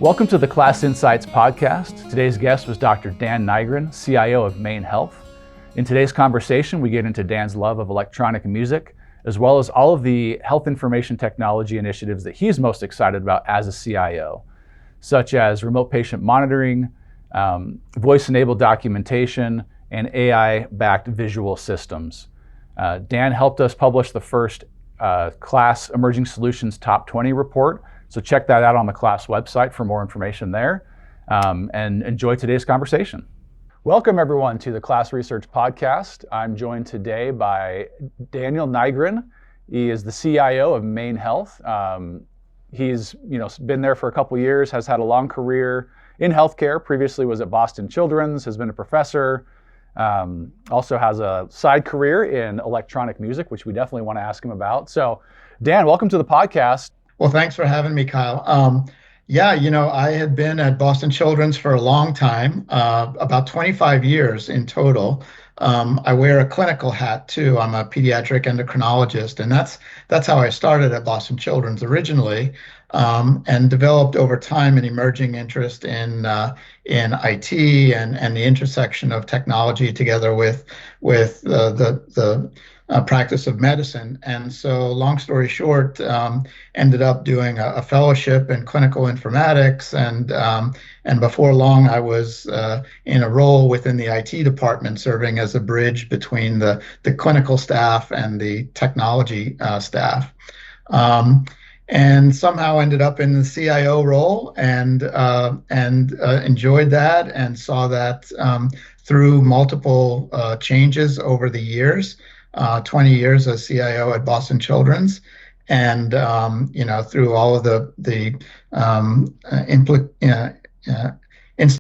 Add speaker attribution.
Speaker 1: Welcome to the Class Insights podcast. Today's guest was Dr. Dan Nigrin, CIO of Maine Health. In today's conversation, we get into Dan's love of electronic music, as well as all of the health information technology initiatives that he's most excited about as a CIO, such as remote patient monitoring, voice-enabled documentation, and AI-backed visual systems. Dan helped us publish the first Class Emerging Solutions Top 20 report, so check that out on the Class website for more information there, and enjoy today's conversation. Welcome everyone to the Class Research Podcast. I'm joined today by Daniel Nigrin. He is the CIO of Maine Health. He's been there for a couple years, has had a long career in healthcare. Previously was at Boston Children's, has been a professor, also has a side career in electronic music, which we definitely want to ask him about. So Dan, welcome to the podcast.
Speaker 2: Well, thanks for having me, Kyle. I had been at Boston Children's for a long time, about 25 years in total. I wear a clinical hat too. I'm a pediatric endocrinologist, and that's how I started at Boston Children's originally, and developed over time an emerging interest in IT and the intersection of technology together with the practice of medicine. And so, long story short, ended up doing a fellowship in clinical informatics, and before long, I was in a role within the IT department, serving as a bridge between the clinical staff and the technology staff. And somehow ended up in the CIO role, and enjoyed that, and saw that through multiple changes over the years. 20 years as CIO at Boston Children's, and through all of the